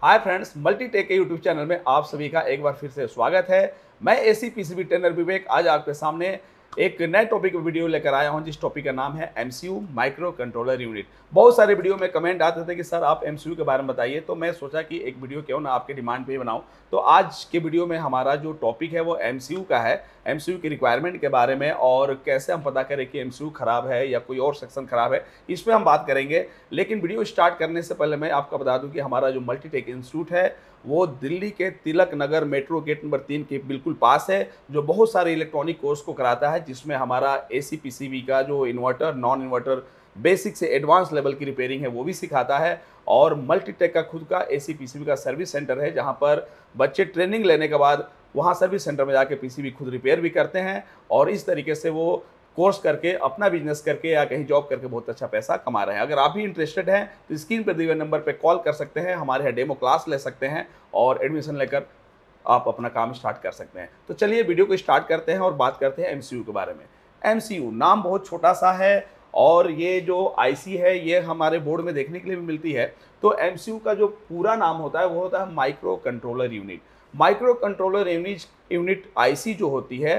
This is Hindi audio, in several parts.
हाय फ्रेंड्स, मल्टीटेक के यूट्यूब चैनल में आप सभी का एक बार फिर से स्वागत है। मैं एसी पीसीबी ट्रेनर विवेक आज आपके सामने एक नए टॉपिक वीडियो लेकर आया हूं, जिस टॉपिक का नाम है एमसीयू माइक्रो कंट्रोलर यूनिट। बहुत सारे वीडियो में कमेंट आते थे कि सर आप एमसीयू के बारे में बताइए, तो मैं सोचा कि एक वीडियो क्यों ना आपके डिमांड पे ही बनाऊं। तो आज के वीडियो में हमारा जो टॉपिक है वो एमसीयू का है, एमसीयू की रिक्वायरमेंट के बारे में और कैसे हम पता करें कि एमसीयू खराब है या कोई और सेक्शन खराब है, इस पर हम बात करेंगे। लेकिन वीडियो स्टार्ट करने से पहले मैं आपको बता दूं कि हमारा जो मल्टीटेक इंस्टीट्यूट है वो दिल्ली के Tilak Nagar metro gate number 3 के बिल्कुल पास है, जो बहुत सारे इलेक्ट्रॉनिक कोर्स को कराता है, जिसमें हमारा एसी पीसीबी का जो इन्वर्टर, नॉन इन्वर्टर, बेसिक से एडवांस लेवल की रिपेयरिंग है वो भी सिखाता है। और मल्टीटेक का खुद का एसी पीसीबी का सर्विस सेंटर है, जहां पर बच्चे ट्रेनिंग लेने के बाद वहां सर्विस सेंटर में जाके पीसीबी खुद रिपेयर भी करते हैं और इस तरीके से वो कोर्स करके अपना बिजनेस करके या कहीं जॉब करके बहुत अच्छा पैसा कमा रहे हैं। अगर आप भी इंटरेस्टेड हैं तो स्क्रीन पर दिए हुए नंबर पर कॉल कर सकते हैं, हमारे यहाँ डेमो क्लास ले सकते हैं और एडमिशन लेकर आप अपना काम स्टार्ट कर सकते हैं। तो चलिए वीडियो को स्टार्ट करते हैं और बात करते हैं एमसीयू के बारे में। एमसीयू नाम बहुत छोटा सा है और ये जो आईसी है ये हमारे बोर्ड में देखने के लिए भी मिलती है। तो एमसीयू का जो पूरा नाम होता है वो होता है micro controller unit. Micro controller unit IC जो होती है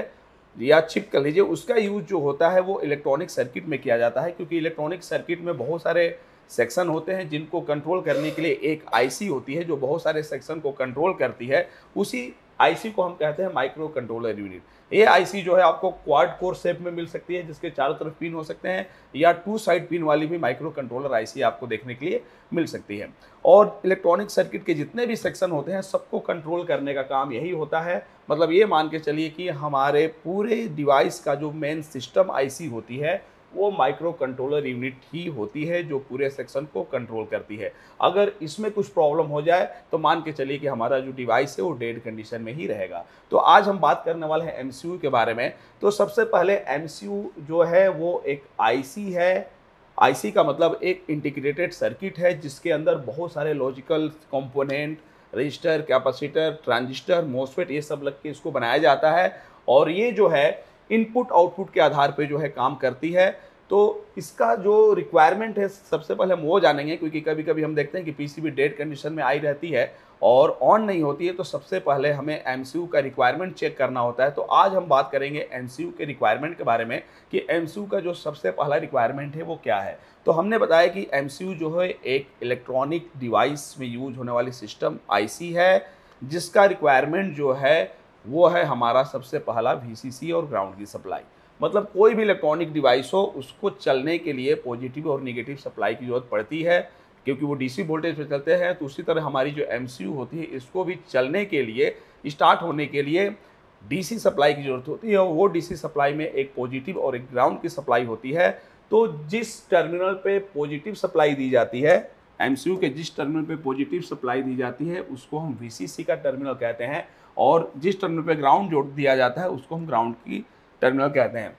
या चिप कह लीजिए, उसका यूज जो होता है वो इलेक्ट्रॉनिक सर्किट में किया जाता है, क्योंकि इलेक्ट्रॉनिक सर्किट में बहुत सारे सेक्शन होते हैं जिनको कंट्रोल करने के लिए एक आईसी होती है जो बहुत सारे सेक्शन को कंट्रोल करती है। उसी आईसी को हम कहते हैं माइक्रो कंट्रोलर यूनिट। ये आईसी जो है आपको क्वाड कोर शेप में मिल सकती है, जिसके चारों तरफ पिन हो सकते हैं, या 2 साइड पिन वाली भी माइक्रो कंट्रोलर आईसी आपको देखने के लिए मिल सकती है। और इलेक्ट्रॉनिक सर्किट के जितने भी सेक्शन होते हैं सबको कंट्रोल करने का काम यही होता है। मतलब ये मान के चलिए कि हमारे पूरे डिवाइस का जो मेन सिस्टम आईसी होती है वो माइक्रो कंट्रोलर यूनिट ही होती है, जो पूरे सेक्शन को कंट्रोल करती है। अगर इसमें कुछ प्रॉब्लम हो जाए तो मान के चलिए कि हमारा जो डिवाइस है वो डेड कंडीशन में ही रहेगा। तो आज हम बात करने वाले हैं एमसीयू के बारे में। तो सबसे पहले एमसीयू जो है वो एक आईसी है। आईसी का मतलब एक इंटीग्रेटेड सर्किट है, जिसके अंदर बहुत सारे logical component, register, capacitor, transistor, MOSFET, ये सब लग के इसको बनाया जाता है। और ये जो है इनपुट आउटपुट के आधार पे जो है काम करती है। तो इसका जो रिक्वायरमेंट है सबसे पहले हम वो जानेंगे, क्योंकि कभी कभी हम देखते हैं कि पीसीबी डेड कंडीशन में आई रहती है और ऑन नहीं होती है। तो सबसे पहले हमें एमसीयू का रिक्वायरमेंट चेक करना होता है। तो आज हम बात करेंगे एमसीयू के रिक्वायरमेंट के बारे में कि एमसीयू का जो सबसे पहला रिक्वायरमेंट है वो क्या है। तो हमने बताया कि एमसीयू जो है एक इलेक्ट्रॉनिक डिवाइस में यूज होने वाली सिस्टम आईसी है, जिसका रिक्वायरमेंट जो है वो है हमारा सबसे पहला वीसीसी और ग्राउंड की सप्लाई। मतलब कोई भी इलेक्ट्रॉनिक डिवाइस हो उसको चलने के लिए पॉजिटिव और नेगेटिव सप्लाई की जरूरत पड़ती है, क्योंकि वो डीसी वोल्टेज पे चलते हैं। तो उसी तरह हमारी जो एमसीयू होती है इसको भी चलने के लिए, स्टार्ट होने के लिए डीसी सप्लाई की जरूरत होती है। और वो डीसी सप्लाई में एक पॉजिटिव और एक ग्राउंड की सप्लाई होती है। तो जिस टर्मिनल पे पॉजिटिव सप्लाई दी जाती है, एमसीयू के जिस टर्मिनल पे पॉजिटिव सप्लाई दी जाती है उसको हम वीसीसी का टर्मिनल कहते हैं, और जिस टर्मिनल पे ग्राउंड जोड़ दिया जाता है उसको हम ग्राउंड की टर्मिनल कहते हैं।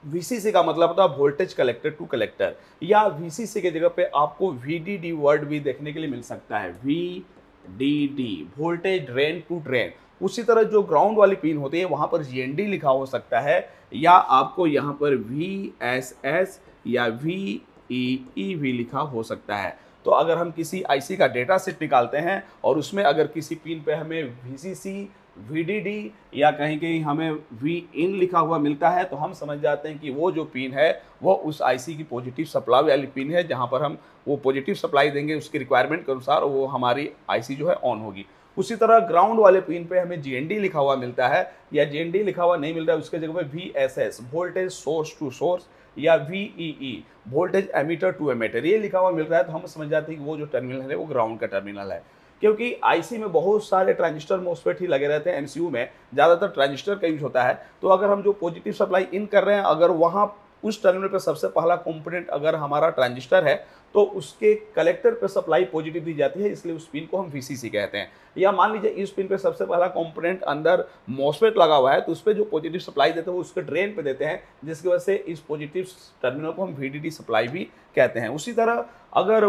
वीसीसी का मतलब होता है वोल्टेज कलेक्टर टू कलेक्टर, या वीसीसी के जगह पे आपको वीडीडी वर्ड भी देखने के लिए मिल सकता है, VDD, voltage drain to drain. उसी तरह जो ग्राउंड वाली पिन होती है वहां पर जीएनडी लिखा हो सकता है, या आपको यहाँ पर वीएसएस या वीईई भी लिखा हो सकता है। तो अगर हम किसी आईसी का डेटा सेट निकालते हैं और उसमें अगर किसी पिन पे हमें वीसीसी, वीडीडी या कहीं कहीं हमें वी इन लिखा हुआ मिलता है, तो हम समझ जाते हैं कि वो जो पिन है वो उस आईसी की पॉजिटिव सप्लाई वाली पिन है, जहां पर हम वो पॉजिटिव सप्लाई देंगे उसकी रिक्वायरमेंट के अनुसार वो हमारी आईसी जो है ऑन होगी। उसी तरह ग्राउंड वाले पिन पे हमें जीएनडी लिखा हुआ मिलता है, या जीएनडी लिखा हुआ नहीं मिल रहा है उसके जगह पे VSS, voltage source to source, या VEE, voltage emitter to emitter, ये लिखा हुआ मिल रहा है। तो हम समझ जाते हैं कि वो जो टर्मिनल है वो ग्राउंड का टर्मिनल है। क्योंकि आईसी में बहुत सारे ट्रांजिस्टर मॉसफेट ही लगे रहते हैं, एमसीयू में ज़्यादातर ट्रांजिस्टर का यूज होता है। तो अगर हम जो पॉजिटिव सप्लाई इन कर रहे हैं, अगर वहाँ उस टर्मिनल पर सबसे पहला कंपोनेंट अगर हमारा ट्रांजिस्टर है तो उसके कलेक्टर पे सप्लाई पॉजिटिव दी जाती है, इसलिए उस पिन को हम वीसीसी कहते हैं। या मान लीजिए इस पिन पे सबसे पहला कंपोनेंट अंदर मॉसफेट लगा हुआ है, तो उस पर जो पॉजिटिव सप्लाई देते हैं वो उसके ड्रेन पे देते हैं, जिसकी वजह से इस पॉजिटिव टर्मिनल को हम वीडीडी सप्लाई भी कहते हैं। उसी तरह अगर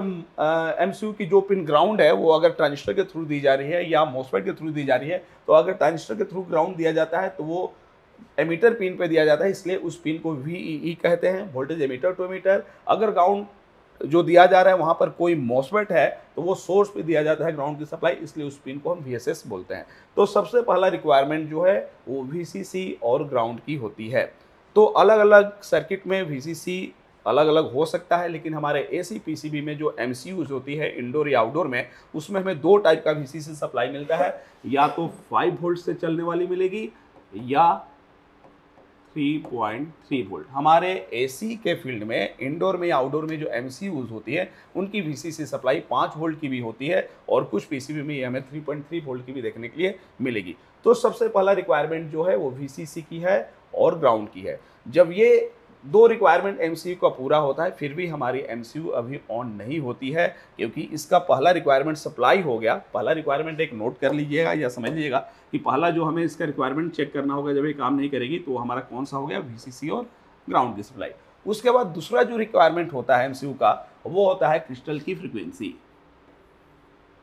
एमसीयू की जो पिन ग्राउंड है वो अगर ट्रांजिस्टर के थ्रू दी जा रही है या मॉसफेट के थ्रू दी जा रही है, तो अगर ट्रांजिस्टर के थ्रू ग्राउंड दिया जाता है तो वो एमीटर पिन पे दिया जाता है, इसलिए उस पिन को वीईई कहते हैं, वोल्टेज एमीटर टू एमीटर। अगर ग्राउंड जो दिया जा रहा है वहाँ पर कोई मॉसफेट है तो वो सोर्स पे दिया जाता है ग्राउंड की सप्लाई, इसलिए उस पिन को हम VSS बोलते हैं। तो सबसे पहला रिक्वायरमेंट जो है वो VCC और ग्राउंड की होती है। तो अलग अलग सर्किट में VCC अलग अलग हो सकता है, लेकिन हमारे AC PCB में जो MCUs होती है इंडोर या आउटडोर में, उसमें हमें दो टाइप का VCC सप्लाई मिलता है, या तो 5 वोल्ट से चलने वाली मिलेगी या 3.3 वोल्ट। हमारे AC के फील्ड में इंडोर में या आउटडोर में जो MCUs होती है उनकी VCC सप्लाई 5 वोल्ट की भी होती है, और कुछ PCB में हमें 3.3 वोल्ट की भी देखने के लिए मिलेगी। तो सबसे पहला रिक्वायरमेंट जो है वो VCC की है और ग्राउंड की है। जब ये दो रिक्वायरमेंट MCU का पूरा होता है फिर भी हमारी MCU अभी ऑन नहीं होती है, क्योंकि इसका पहला रिक्वायरमेंट सप्लाई हो गया। पहला रिक्वायरमेंट एक नोट कर लीजिएगा या समझ लीजिएगा कि पहला जो हमें इसका रिक्वायरमेंट चेक करना होगा जब ये काम नहीं करेगी तो हमारा कौन सा हो गया, VCC और ग्राउंड की सप्लाई। उसके बाद दूसरा जो रिक्वायरमेंट होता है MCU का वो होता है क्रिस्टल की फ्रिक्वेंसी,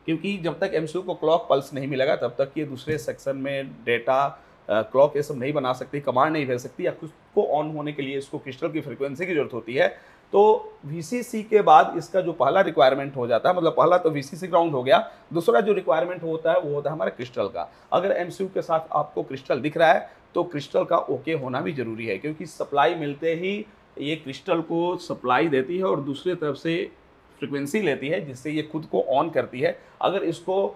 क्योंकि जब तक MCU को क्लॉक पल्स नहीं मिलेगा तब तक ये दूसरे सेक्शन में डेटा क्लॉक ये सब नहीं बना सकती, कमांड नहीं भेज सकती, या कुछ को ऑन होने के लिए इसको क्रिस्टल की फ्रीक्वेंसी की जरूरत होती है। तो VCC के बाद इसका जो पहला रिक्वायरमेंट हो जाता है, मतलब पहला तो VCC ग्राउंड हो गया, दूसरा जो रिक्वायरमेंट होता है वो होता है हमारा क्रिस्टल का। अगर MCU के साथ आपको क्रिस्टल दिख रहा है तो क्रिस्टल का ओके होना भी जरूरी है, क्योंकि सप्लाई मिलते ही ये क्रिस्टल को सप्लाई देती है और दूसरी तरफ से फ्रिक्वेंसी लेती है, जिससे ये खुद को ऑन करती है। अगर इसको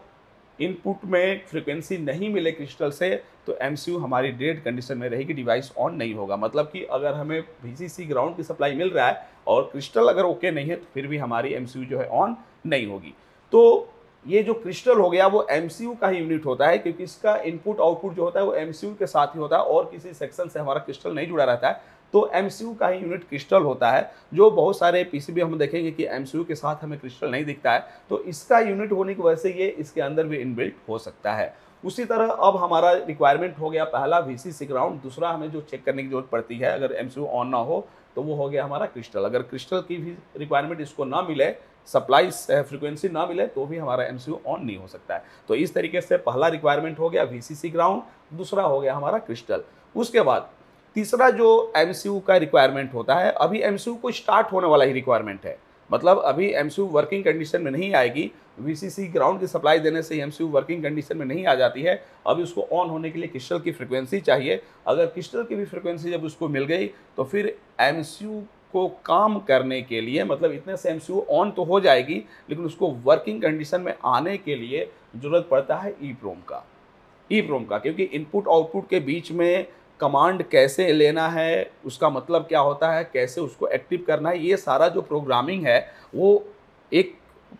इनपुट में फ्रिक्वेंसी नहीं मिले क्रिस्टल से तो MCU हमारी डेड कंडीशन में रहेगी, डिवाइस ऑन नहीं होगा। मतलब कि अगर हमें VCC ग्राउंड की सप्लाई मिल रहा है और क्रिस्टल अगर ओके नहीं है तो फिर भी हमारी MCU जो है ऑन नहीं होगी। तो ये जो क्रिस्टल हो गया वो MCU का ही यूनिट होता है, क्योंकि इसका इनपुट आउटपुट जो होता है वो MCU के साथ ही होता है और किसी सेक्शन से हमारा क्रिस्टल नहीं जुड़ा रहता है। तो MCU का ही यूनिट क्रिस्टल होता है। जो बहुत सारे PCB हम देखेंगे कि MCU के साथ हमें क्रिस्टल नहीं दिखता है, तो इसका यूनिट होने की वजह से ये इसके अंदर भी इनबिल्ट हो सकता है। उसी तरह अब हमारा रिक्वायरमेंट हो गया पहला VCC ग्राउंड, दूसरा हमें जो चेक करने की जरूरत पड़ती है अगर MCU ऑन ना हो तो वो हो गया हमारा क्रिस्टल। अगर क्रिस्टल की भी रिक्वायरमेंट इसको ना मिले, सप्लाई फ्रीक्वेंसी ना मिले, तो भी हमारा MCU ऑन नहीं हो सकता है। तो इस तरीके से पहला रिक्वायरमेंट हो गया VCC ग्राउंड, दूसरा हो गया हमारा क्रिस्टल। उसके बाद तीसरा जो MCU का रिक्वायरमेंट होता है, अभी MCU को स्टार्ट होने वाला ही रिक्वायरमेंट है, मतलब अभी MCU वर्किंग कंडीशन में नहीं आएगी। VCC ग्राउंड की सप्लाई देने से MCU वर्किंग कंडीशन में नहीं आ जाती है। अभी उसको ऑन होने के लिए क्रिस्टल की फ्रिक्वेंसी चाहिए। अगर क्रिस्टल की भी फ्रिक्वेंसी जब उसको मिल गई तो फिर MCU को काम करने के लिए, मतलब इतने से MCU ऑन तो हो जाएगी लेकिन उसको वर्किंग कंडीशन में आने के लिए ज़रूरत पड़ता है EEPROM का, क्योंकि इनपुट आउटपुट के बीच में कमांड कैसे लेना है, उसका मतलब क्या होता है, कैसे उसको एक्टिव करना है, ये सारा जो प्रोग्रामिंग है वो एक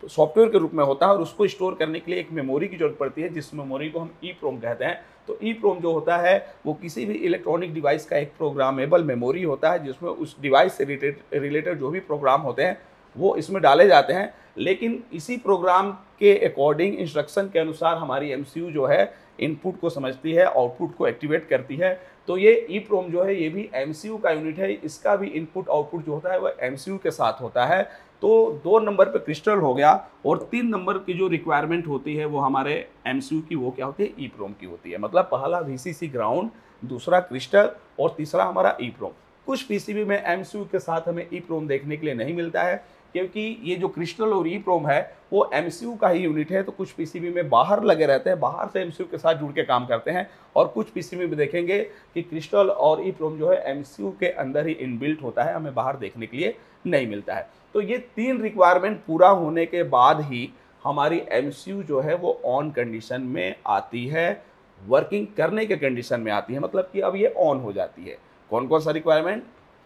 सॉफ्टवेयर के रूप में होता है और उसको स्टोर करने के लिए एक मेमोरी की जरूरत पड़ती है, जिस मेमोरी को हम EEPROM कहते हैं। तो EEPROM जो होता है वो किसी भी इलेक्ट्रॉनिक डिवाइस का एक प्रोग्रामेबल मेमोरी होता है, जिसमें उस डिवाइस से रिलेटेड जो भी प्रोग्राम होते हैं वो इसमें डाले जाते हैं। लेकिन इसी प्रोग्राम के अकॉर्डिंग, इंस्ट्रक्शन के अनुसार हमारी MCU जो है इनपुट को समझती है, आउटपुट को एक्टिवेट करती है। तो ये EEPROM जो है ये भी MCU का यूनिट है, इसका भी इनपुट आउटपुट जो होता है वह MCU के साथ होता है। तो 2 नंबर पे क्रिस्टल हो गया, और 3 नंबर की जो रिक्वायरमेंट होती है वो हमारे MCU की वो क्या होती है, EEPROM की होती है। मतलब पहला VCC ग्राउंड, दूसरा क्रिस्टल और तीसरा हमारा EEPROM। कुछ PCB में MCU के साथ हमें EEPROM देखने के लिए नहीं मिलता है, क्योंकि ये जो क्रिस्टल और EEPROM है वो MCU का ही यूनिट है। तो कुछ PCB में बाहर लगे रहते हैं, बाहर से MCU के साथ जुड़ के काम करते हैं, और कुछ PCB में देखेंगे कि क्रिस्टल और EEPROM जो है MCU के अंदर ही इनबिल्ट होता है, हमें बाहर देखने के लिए नहीं मिलता है। तो ये 3 रिक्वायरमेंट पूरा होने के बाद ही हमारी MCU जो है वो ऑन कंडीशन में आती है, वर्किंग करने के कंडीशन में आती है, मतलब कि अब ये ऑन हो जाती है। कौन कौन सा रिक्वायरमेंट,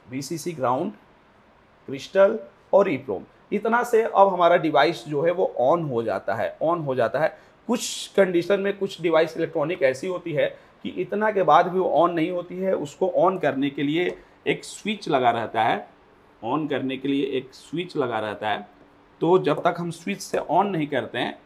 VCC ग्राउंड, क्रिस्टल और EEPROM। इतना से अब हमारा डिवाइस जो है वो ऑन हो जाता है। कुछ कंडीशन में कुछ डिवाइस इलेक्ट्रॉनिक ऐसी होती है कि इतना के बाद भी वो ऑन नहीं होती है, उसको ऑन करने के लिए एक स्विच लगा रहता है। तो जब तक हम स्विच से ऑन नहीं करते हैं,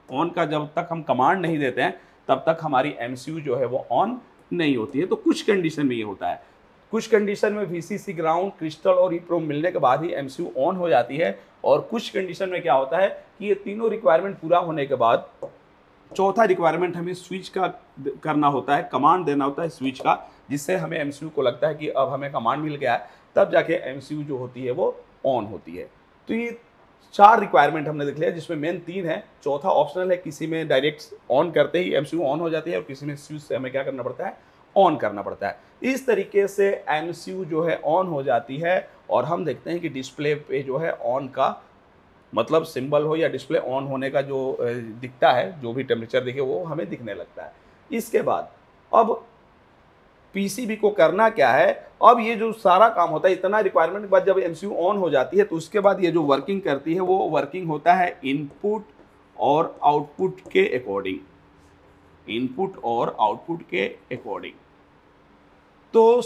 ऑन का जब तक हम कमांड नहीं देते हैं, तब तक हमारी MCU जो है वो ऑन नहीं होती है। तो कुछ कंडीशन में ये होता है। कुछ कंडीशन में VCC ग्राउंड, क्रिस्टल और EEPROM मिलने के बाद ही MCU ऑन हो जाती है, और कुछ कंडीशन में क्या होता है कि ये तीनों रिक्वायरमेंट पूरा होने के बाद चौथा रिक्वायरमेंट हमें स्विच का करना होता है, कमांड देना होता है स्विच का, जिससे हमें MCU को लगता है कि अब हमें कमांड मिल गया है, तब जाके MCU जो होती है वो ऑन होती है। तो ये 4 रिक्वायरमेंट हमने देख लिया, जिसमें मेन 3 है, चौथा ऑप्शनल है। किसी में डायरेक्ट ऑन करते ही एमसीयू ऑन हो जाती है और किसी में स्विच से हमें क्या करना पड़ता है, ऑन करना पड़ता है। इस तरीके से एमसीयू जो है ऑन हो जाती है और हम देखते हैं कि डिस्प्ले पे जो है ऑन का मतलब सिंबल हो या डिस्प्ले ऑन होने का जो दिखता है, जो भी टेम्परेचर दिखे वो हमें दिखने लगता है। इसके बाद अब पीसीबी को करना क्या है, अब ये जो सारा काम होता है, इतना रिक्वायरमेंट के बाद जब एमसीयू ऑन हो जाती है तो उसके बाद ये जो वर्किंग करती है वो वर्किंग होता है इनपुट और आउटपुट के अकॉर्डिंग, इनपुट और आउटपुट के अकॉर्डिंग। तो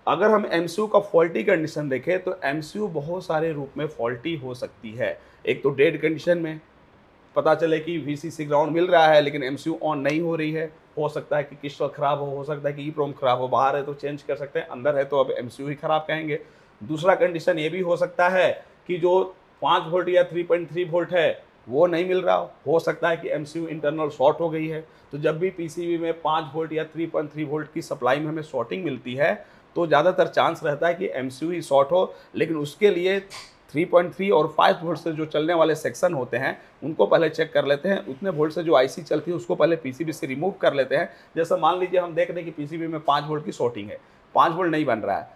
अगर हम एमसीयू का फॉल्टी कंडीशन देखें तो एमसीयू बहुत सारे रूप में फॉल्टी हो सकती है। एक तो डेड कंडीशन में पता चले कि वीसीसी ग्राउंड मिल रहा है लेकिन एमसीयू ऑन नहीं हो रही है, हो सकता है कि क्रिस्टल खराब हो सकता है कि ईप्रोम खराब हो, बाहर है तो चेंज कर सकते हैं, अंदर है तो अब एमसीयू ही खराब कहेंगे। दूसरा कंडीशन ये भी हो सकता है कि जो 5 वोल्ट या 3.3 वोल्ट है वो नहीं मिल रहा हो सकता है कि एमसीयू इंटरनल शॉर्ट हो गई है। तो जब भी पीसीबी में 5 वोल्ट या 3.3 वोल्ट की सप्लाई में हमें शॉर्टिंग मिलती है तो ज़्यादातर चांस रहता है कि एमसीयू ही शॉर्ट हो, लेकिन उसके लिए 3.3 और 5 वोल्ट से जो चलने वाले सेक्शन होते हैं उनको पहले चेक कर लेते हैं। उतने वोल्ट से जो आईसी चलती है उसको पहले पीसीबी से रिमूव कर लेते हैं। जैसे मान लीजिए हम देख रहे हैं कि पीसीबी में 5 वोल्ट की शॉर्टिंग है, 5 वोल्ट नहीं बन रहा है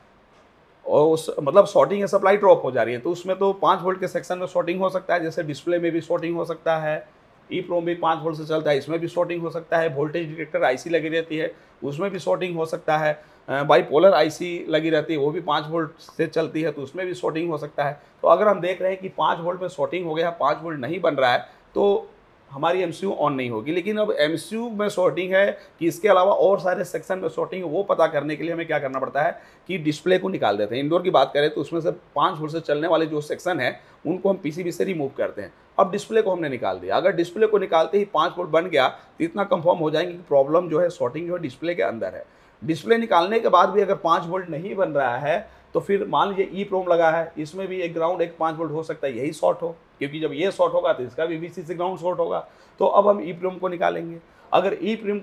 और उस मतलब शॉर्टिंग है, सप्लाई ड्रॉप हो जा रही है, तो उसमें तो 5 वोल्ट के सेक्शन में शॉर्टिंग हो सकता है। जैसे डिस्प्ले में भी शॉर्टिंग हो सकता है, ईप्रोम भी 5 वोल्ट से चलता है, इसमें भी शॉर्टिंग हो सकता है। वोल्टेज डिटेक्टर आईसी लगी रहती है उसमें भी शॉर्टिंग हो सकता है। बाईपोलर आईसी लगी रहती है वो भी 5 वोल्ट से चलती है तो उसमें भी शॉर्टिंग हो सकता है। तो अगर हम देख रहे हैं कि 5 वोल्ट में शॉर्टिंग हो गया, 5 वोल्ट नहीं बन रहा है, तो हमारी एमसीयू ऑन नहीं होगी। लेकिन अब एमसीयू में शॉर्टिंग है कि इसके अलावा और सारे सेक्शन में शॉर्टिंग है, वो पता करने के लिए हमें क्या करना पड़ता है कि डिस्प्ले को निकाल देते हैं। इंडोर की बात करें तो उसमें से 5 वोल्ट से चलने वाले जो सेक्शन है उनको हम पीसीबी से रिमूव करते हैं। अब डिस्प्ले को हमने निकाल दिया, अगर डिस्प्ले को निकालते ही 5 वोल्ट बन गया तो इतना कंफर्म हो जाएंगे कि प्रॉब्लम जो है शॉर्टिंग जो है डिस्प्ले के अंदर है। डिस्प्ले निकालने के बाद भी अगर 5 वोल्ट नहीं बन रहा है तो फिर मान लीजिए ईप्रोम लगा है, इसमें भी एक ग्राउंड एक 5 वोल्ट हो सकता है, यही शॉर्ट हो, क्योंकि जब ये शॉर्ट होगा तो इसका भी वीसीसी ग्राउंड शॉर्ट होगा। तो अब हम ईप्रोम को निकालेंगे। अगर ईप्रोम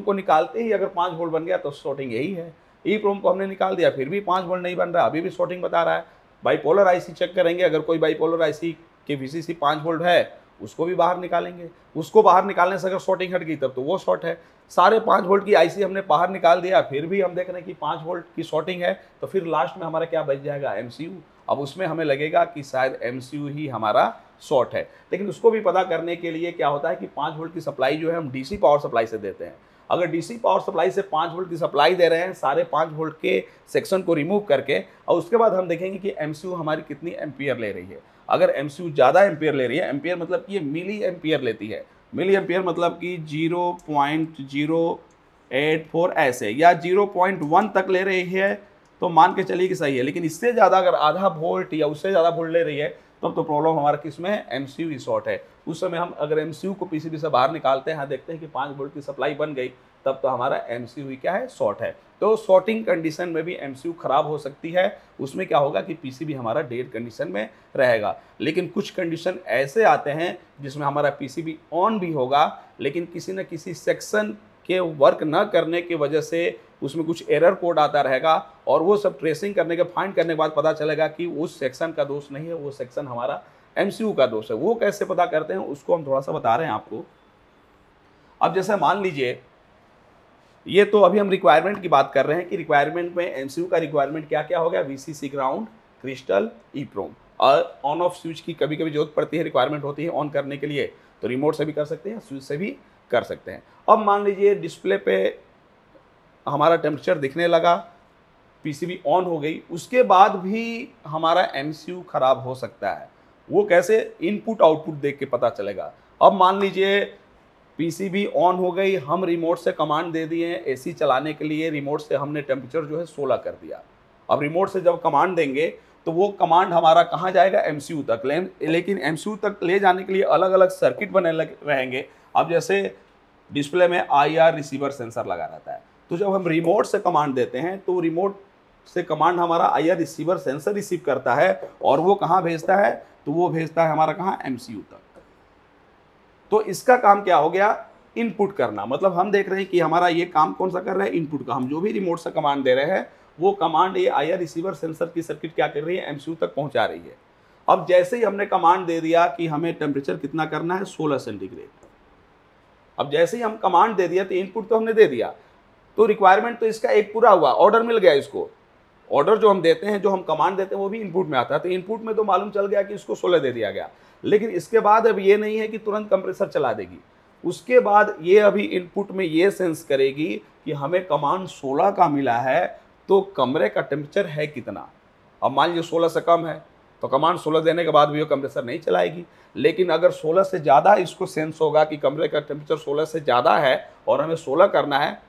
को निकालते ही अगर 5 वोल्ट बन गया तो शॉर्टिंग यही है। ईप्रोम को हमने निकाल दिया फिर भी 5 वोल्ट नहीं बन रहा, अभी भी शॉर्टिंग बता रहा है। बाईपोलर आईसी चेक करेंगे, अगर कोई बाईपोलर आईसी के वीसीसी 5 वोल्ट है उसको भी बाहर निकालेंगे, उसको बाहर निकालने से अगर शॉर्टिंग हट गई तब तो वो शॉर्ट है। सारे 5 वोल्ट की आईसी हमने बाहर निकाल दिया फिर भी हम देख रहे हैं कि 5 वोल्ट की शॉर्टिंग है, तो फिर लास्ट में हमारा क्या बच जाएगा, एमसीयू। अब उसमें हमें लगेगा कि शायद एमसीयू ही हमारा शॉर्ट है। लेकिन उसको भी पता करने के लिए क्या होता है कि 5 वोल्ट की सप्लाई जो है हम डीसी पावर सप्लाई से देते हैं। अगर डीसी पावर सप्लाई से 5 वोल्ट की सप्लाई दे रहे हैं सारे 5 वोल्ट के सेक्शन को रिमूव करके, और उसके बाद हम देखेंगे कि एमसीयू हमारी कितनी एम्पियर ले रही है। अगर एमसीयू ज़्यादा एम्पियर ले रही है, एम्पियर मतलब कि ये मिली एम्पियर लेती है, मिली एम्पियर मतलब कि 0.084 ऐसे या 0.1 तक ले रही है तो मान के चलिए कि सही है। लेकिन इससे ज़्यादा अगर आधा वोल्ट या उससे ज़्यादा वोल्ट ले रही है तब तो प्रॉब्लम हमारा किस में है, एमसीयू ही शॉर्ट है। उस समय हम अगर एमसीयू को पीसीबी से बाहर निकालते हैं, देखते हैं कि 5 वोल्ट की सप्लाई बन गई, तब तो हमारा एमसीयू ही क्या है, शॉर्ट है। तो शॉर्टिंग कंडीशन में भी एमसीयू खराब हो सकती है, उसमें क्या होगा कि पीसीबी हमारा डेड कंडीशन में रहेगा। लेकिन कुछ कंडीशन ऐसे आते हैं जिसमें हमारा पीसीबी ऑन भी होगा लेकिन किसी न किसी सेक्शन के वर्क न करने की वजह से उसमें कुछ एरर कोड आता रहेगा और वो सब ट्रेसिंग करने के फाइंड करने के बाद पता चलेगा कि उस सेक्शन का दोष नहीं है, वो सेक्शन हमारा एमसीयू का दोष है। वो कैसे पता करते हैं उसको हम थोड़ा सा बता रहे हैं आपको। अब जैसे मान लीजिए, ये तो अभी हम रिक्वायरमेंट की बात कर रहे हैं कि रिक्वायरमेंट में एमसीयू का रिक्वायरमेंट क्या क्या हो गया, वीसीसी ग्राउंड, क्रिस्टल, ईप्रोम। और ऑन ऑफ स्विच की कभी कभी जरूरत पड़ती है, रिक्वायरमेंट होती है ऑन करने के लिए, तो रिमोट से भी कर सकते हैं, स्विच से भी कर सकते हैं। अब मान लीजिए डिस्प्ले पे हमारा टेम्परेचर दिखने लगा, पीसीबी ऑन हो गई, उसके बाद भी हमारा एमसीयू खराब हो सकता है। वो कैसे, इनपुट आउटपुट देख के पता चलेगा। अब मान लीजिए पीसीबी ऑन हो गई, हम रिमोट से कमांड दे दिए एसी चलाने के लिए, रिमोट से हमने टेम्परेचर जो है 16 कर दिया। अब रिमोट से जब कमांड देंगे तो वो कमांड हमारा कहाँ जाएगा, एमसीयू तक। लेकिन एमसीयू तक ले जाने के लिए अलग अलग सर्किट बने रहेंगे। अब जैसे डिस्प्ले में आईआर रिसीवर सेंसर लगा रहता है, तो जब हम रिमोट से कमांड देते हैं तो रिमोट से कमांड हमारा आईआर रिसीवर सेंसर रिसीव करता है और वो कहाँ भेजता है, तो वो भेजता है हमारा कहाँ, एमसीयू तक। तो इसका काम क्या हो गया, इनपुट करना। मतलब हम देख रहे हैं कि हमारा ये काम कौन सा कर रहा है, इनपुट का। हम जो भी रिमोट से कमांड दे रहे हैं वो कमांड ये आईआर रिसीवर सेंसर की सर्किट क्या कर रही है, एमसीयू तक पहुंचा रही है। अब जैसे ही हमने कमांड दे दिया कि हमें टेम्परेचर कितना करना है, 16 सेंटीग्रेड। अब जैसे ही हम कमांड दे दिया तो इनपुट तो हमने दे दिया, तो रिक्वायरमेंट तो इसका एक पूरा हुआ, ऑर्डर मिल गया इसको। ऑर्डर जो हम देते हैं, जो हम कमांड देते हैं, वो भी इनपुट में आता है। तो इनपुट में तो मालूम चल गया कि इसको 16 दे दिया गया, लेकिन इसके बाद अब ये नहीं है कि तुरंत कंप्रेसर चला देगी। उसके बाद ये अभी इनपुट में ये सेंस करेगी कि हमें कमांड 16 का मिला है, तो कमरे का टेम्परेचर है कितना। अब मान लीजिए 16 से कम है, तो कमांड 16 देने के बाद भी वो कंप्रेसर नहीं चलाएगी। लेकिन अगर 16 से ज़्यादा इसको सेंस होगा कि कमरे का टेम्परेचर 16 से ज़्यादा है और हमें 16 करना है,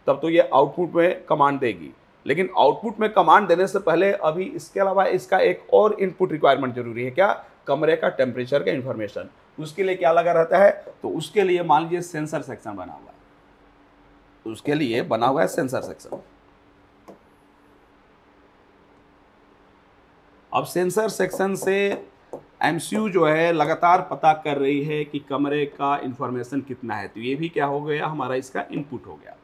तब तो ये आउटपुट में कमांड देगी। लेकिन आउटपुट में कमांड देने से पहले अभी इसके अलावा इसका एक और इनपुट रिक्वायरमेंट जरूरी है, क्या, कमरे का टेम्परेचर का इन्फॉर्मेशन। उसके लिए क्या लगा रहता है, तो उसके लिए मान लीजिए सेंसर सेक्शन बना हुआ है, उसके लिए बना हुआ है सेंसर सेक्शन। अब सेंसर सेक्शन से एमसीयू जो है लगातार पता कर रही है कि कमरे का इंफॉर्मेशन कितना है, तो ये भी क्या हो गया, हमारा इसका इनपुट हो गया,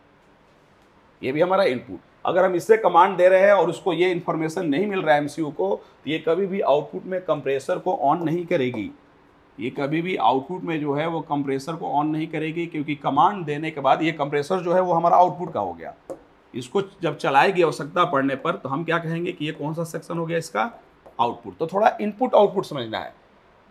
ये भी हमारा इनपुट। अगर हम इससे कमांड दे रहे हैं और उसको ये इन्फॉर्मेशन नहीं मिल रहा है एमसीयू को, तो ये कभी भी आउटपुट में कंप्रेसर को ऑन नहीं करेगी। ये कभी भी आउटपुट में जो है वो कंप्रेसर को ऑन नहीं करेगी, क्योंकि कमांड देने के बाद ये कंप्रेसर जो है वो हमारा आउटपुट का हो गया। इसको जब चलाएगी आवश्यकता पड़ने पर, तो हम क्या कहेंगे कि ये कौन सा सेक्शन हो गया, इसका आउटपुट। तो थोड़ा इनपुट आउटपुट समझना है,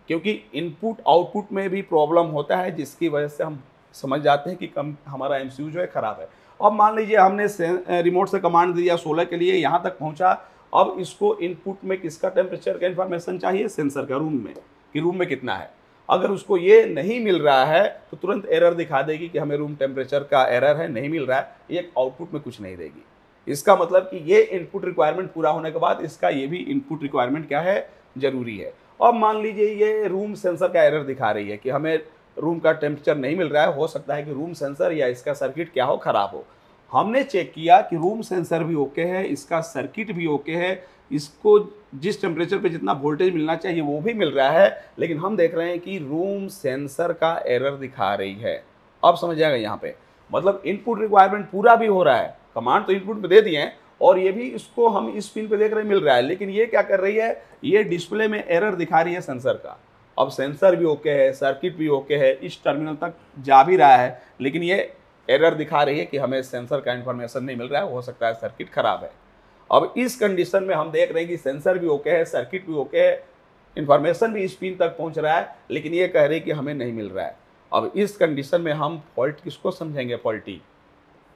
क्योंकि इनपुट आउटपुट में भी प्रॉब्लम होता है, जिसकी वजह से हम समझ जाते हैं कि हमारा एमसीयू जो है ख़राब है। अब मान लीजिए हमने रिमोट से कमांड दिया 16 के लिए, यहाँ तक पहुँचा। अब इसको इनपुट में किसका टेम्परेचर का इन्फॉर्मेशन चाहिए, सेंसर का, रूम में, कि रूम में कितना है। अगर उसको ये नहीं मिल रहा है तो तुरंत एरर दिखा देगी कि हमें रूम टेम्परेचर का एरर है, नहीं मिल रहा है। ये आउटपुट में कुछ नहीं देगी। इसका मतलब कि ये इनपुट रिक्वायरमेंट पूरा होने के बाद इसका ये भी इनपुट रिक्वायरमेंट क्या है, जरूरी है। अब मान लीजिए ये रूम सेंसर का एरर दिखा रही है कि हमें रूम का टेम्परेचर नहीं मिल रहा है। हो सकता है कि रूम सेंसर या इसका सर्किट क्या हो, खराब हो। हमने चेक किया कि रूम सेंसर भी ओके है, इसका सर्किट भी ओके है, इसको जिस टेम्परेचर पे जितना वोल्टेज मिलना चाहिए वो भी मिल रहा है, लेकिन हम देख रहे हैं कि रूम सेंसर का एरर दिखा रही है। अब समझ जाएगा यहाँ पे, मतलब इनपुट रिक्वायरमेंट पूरा भी हो रहा है, कमांड तो इनपुट पे दे दिए हैं, और ये भी इसको हम इस पिन पे देख रहे हैं मिल रहा है, लेकिन ये क्या कर रही है, ये डिस्प्ले में एरर दिखा रही है सेंसर का। अब सेंसर भी ओके है, सर्किट भी ओके है, इस टर्मिनल तक जा भी रहा है, लेकिन ये एरर दिखा रही है कि हमें सेंसर का इन्फॉर्मेशन नहीं मिल रहा है, हो सकता है सर्किट खराब है। अब इस कंडीशन में हम देख रहे हैं कि सेंसर भी ओके है, सर्किट भी ओके है, इन्फॉर्मेशन भी इस पिन तक पहुंच रहा है, लेकिन ये कह रही है कि हमें नहीं मिल रहा है। अब इस कंडीशन में हम फॉल्ट किसको समझेंगे, फॉल्टी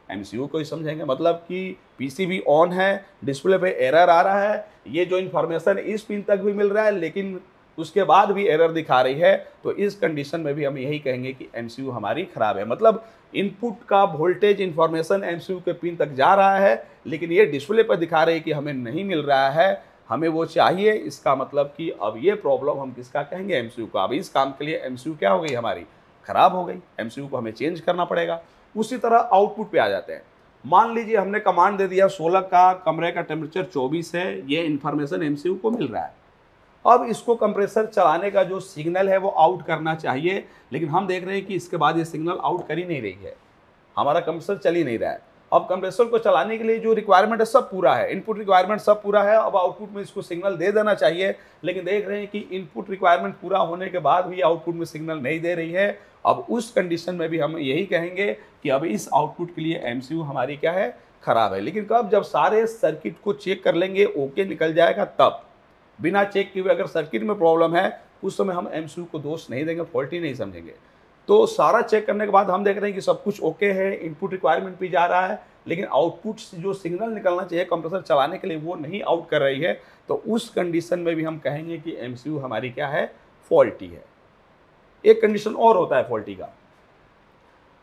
एमसीयू को ही समझेंगे। मतलब कि पीसीबी ऑन है, डिस्प्ले पे एरर आ रहा है, ये जो इन्फॉर्मेशन इस पिन तक भी मिल रहा है, लेकिन उसके बाद भी एरर दिखा रही है, तो इस कंडीशन में भी हम यही कहेंगे कि एमसीयू हमारी खराब है। मतलब इनपुट का वोल्टेज इन्फॉर्मेशन एमसीयू के पिन तक जा रहा है, लेकिन ये डिस्प्ले पर दिखा रही है कि हमें नहीं मिल रहा है, हमें वो चाहिए। इसका मतलब कि अब ये प्रॉब्लम हम किसका कहेंगे, एमसीयू का। अब इस काम के लिए एमसीयू क्या हो गई, हमारी खराब हो गई, एमसीयू को हमें चेंज करना पड़ेगा। उसी तरह आउटपुट पे आ जाते हैं। मान लीजिए हमने कमांड दे दिया 16 का, कमरे का टेम्परेचर 24 है, ये इन्फॉर्मेशन एमसीयू को मिल रहा है। अब इसको कंप्रेसर चलाने का जो सिग्नल है वो आउट करना चाहिए, लेकिन हम देख रहे हैं कि इसके बाद ये सिग्नल आउट कर ही नहीं रही है, हमारा कंप्रेसर चल ही नहीं रहा है। अब कंप्रेसर को चलाने के लिए जो रिक्वायरमेंट है सब पूरा है, इनपुट रिक्वायरमेंट सब पूरा है। अब आउटपुट में इसको सिग्नल दे देना चाहिए, लेकिन देख रहे हैं कि इनपुट रिक्वायरमेंट पूरा होने के बाद भी आउटपुट में सिग्नल नहीं दे रही है। अब उस कंडीशन में भी हम यही कहेंगे कि अब इस आउटपुट के लिए एमसीयू हमारी क्या है, खराब है। लेकिन कब, जब सारे सर्किट को चेक कर लेंगे, ओके निकल जाएगा तब। बिना चेक किए हुए अगर सर्किट में प्रॉब्लम है, उस समय हम एमसीयू को दोष नहीं देंगे, फॉल्टी नहीं समझेंगे। तो सारा चेक करने के बाद हम देख रहे हैं कि सब कुछ ओके है, इनपुट रिक्वायरमेंट भी जा रहा है, लेकिन आउटपुट से जो सिग्नल निकलना चाहिए कंप्रेसर चलाने के लिए वो नहीं आउट कर रही है। तो उस कंडीशन में भी हम कहेंगे कि एमसीयू हमारी क्या है, फॉल्टी है। एक कंडीशन और होता है फॉल्टी का,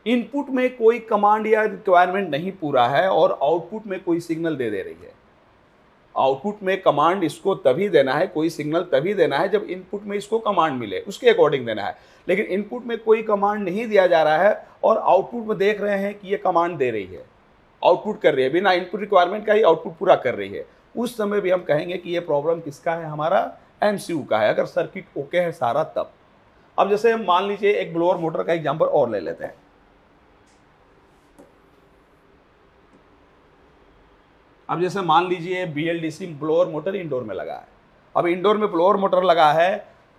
इनपुट में कोई कमांड या रिक्वायरमेंट नहीं पूरा है और आउटपुट में कोई सिग्नल दे रही है। आउटपुट में कमांड इसको तभी देना है, कोई सिग्नल तभी देना है जब इनपुट में इसको कमांड मिले, उसके अकॉर्डिंग देना है। लेकिन इनपुट में कोई कमांड नहीं दिया जा रहा है और आउटपुट में देख रहे हैं कि ये कमांड दे रही है, आउटपुट कर रही है, बिना इनपुट रिक्वायरमेंट का ही आउटपुट पूरा कर रही है। उस समय भी हम कहेंगे कि ये प्रॉब्लम किसका है, हमारा एमसीयू का है, अगर सर्किट ओके है सारा तब। अब जैसे मान लीजिए एक ब्लोअर मोटर का एग्जांपल और ले लेते हैं। अब जैसे मान लीजिए बीएलडीसी ब्लोअर मोटर इंडोर में लगा है। अब इंडोर में ब्लोअर मोटर लगा है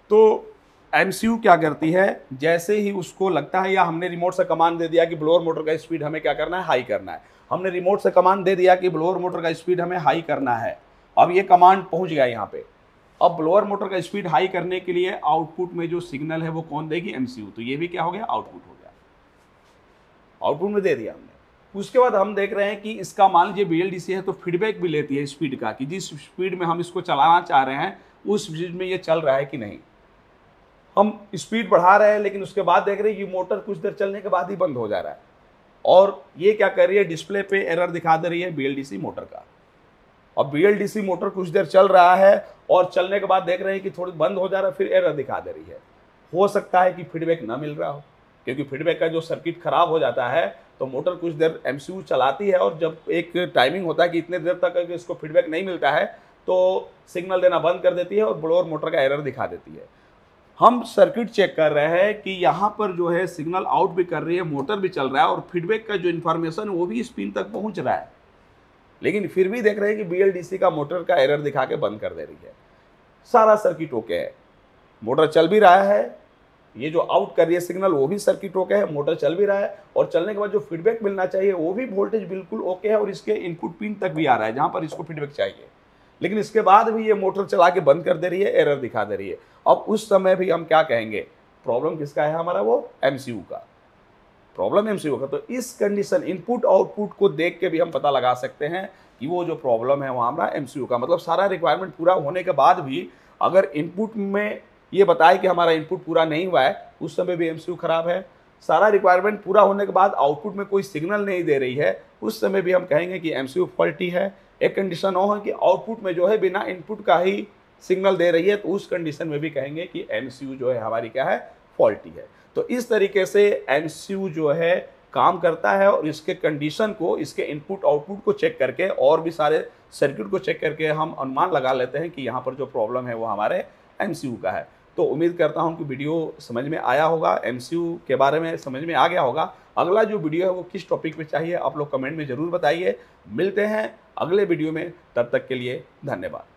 तो एमसीयू क्या करती है, जैसे ही उसको लगता है या हमने रिमोट से कमांड दे दिया कि ब्लोअर मोटर का स्पीड हमें क्या करना है, हाई करना है, हमने रिमोट से कमांड दे दिया कि ब्लोअर मोटर का स्पीड हमें हाई करना है। अब ये कमांड पहुंच गया यहाँ पे। अब ब्लोअर मोटर का स्पीड हाई करने के लिए आउटपुट में जो सिग्नल है वो कौन देगी, एमसीयू। तो ये भी क्या हो गया, आउटपुट हो गया, आउटपुट में दे दिया हमने। उसके बाद हम देख रहे हैं कि इसका मान लीजिए BLDC है तो फीडबैक भी लेती है स्पीड का, कि जिस स्पीड में हम इसको चलाना चाह रहे हैं उस स्पीड में ये चल रहा है कि नहीं। हम स्पीड बढ़ा रहे हैं लेकिन उसके बाद देख रहे हैं कि मोटर कुछ देर चलने के बाद ही बंद हो जा रहा है, और ये क्या कर रही है, डिस्प्ले पे एरर दिखा दे रही है BLDC मोटर का। अब BLDC मोटर कुछ देर चल रहा है और चलने के बाद देख रहे हैं कि थोड़ी बंद हो जा रहा है, फिर एरर दिखा दे रही है। हो सकता है कि फीडबैक ना मिल रहा हो, क्योंकि फीडबैक का जो सर्किट खराब हो जाता है तो मोटर कुछ देर एमसीयू चलाती है, और जब एक टाइमिंग होता है कि इतने देर तक अगर इसको फीडबैक नहीं मिलता है तो सिग्नल देना बंद कर देती है और ब्लोअर मोटर का एरर दिखा देती है। हम सर्किट चेक कर रहे हैं कि यहाँ पर जो है सिग्नल आउट भी कर रही है, मोटर भी चल रहा है, और फीडबैक का जो इन्फॉर्मेशन वो भी स्पिन तक पहुँच रहा है, लेकिन फिर भी देख रहे हैं कि BLDC का मोटर का एरर दिखा के बंद कर दे रही है। सारा सर्किट ओके है, मोटर चल भी रहा है, ये जो आउट कर रही है सिग्नल वो भी सर्किट ओके है, मोटर चल भी रहा है, और चलने के बाद जो फीडबैक मिलना चाहिए वो भी वोल्टेज बिल्कुल ओके है, और इसके इनपुट पिन तक भी आ रहा है जहाँ पर इसको फीडबैक चाहिए। लेकिन इसके बाद भी ये मोटर चला के बंद कर दे रही है, एरर दिखा दे रही है। अब उस समय भी हम क्या कहेंगे, प्रॉब्लम किसका है हमारा, वो एमसीयू का, प्रॉब्लम एमसीयू का। तो इस कंडीशन इनपुट आउटपुट को देख के भी हम पता लगा सकते हैं कि वो जो प्रॉब्लम है वो हमारा एमसीयू का। मतलब सारा रिक्वायरमेंट पूरा होने के बाद भी अगर इनपुट में ये बताए कि हमारा इनपुट पूरा नहीं हुआ है, उस समय भी एमसीयू खराब है। सारा रिक्वायरमेंट पूरा होने के बाद आउटपुट में कोई सिग्नल नहीं दे रही है, उस समय भी हम कहेंगे कि एमसीयू फॉल्टी है। एक कंडीशन और है कि आउटपुट में जो है बिना इनपुट का ही सिग्नल दे रही है, तो उस कंडीशन में भी कहेंगे कि एमसीयू जो है हमारी क्या है, फॉल्टी है। तो इस तरीके से एमसीयू जो है काम करता है, और इसके कंडीशन को, इसके इनपुट आउटपुट को चेक करके और भी सारे सर्किट को चेक करके हम अनुमान लगा लेते हैं कि यहाँ पर जो प्रॉब्लम है वो हमारे एमसीयू का है। तो उम्मीद करता हूँ कि वीडियो समझ में आया होगा, एमसीयू के बारे में समझ में आ गया होगा। अगला जो वीडियो है वो किस टॉपिक पे चाहिए आप लोग कमेंट में ज़रूर बताइए। मिलते हैं अगले वीडियो में, तब तक के लिए धन्यवाद।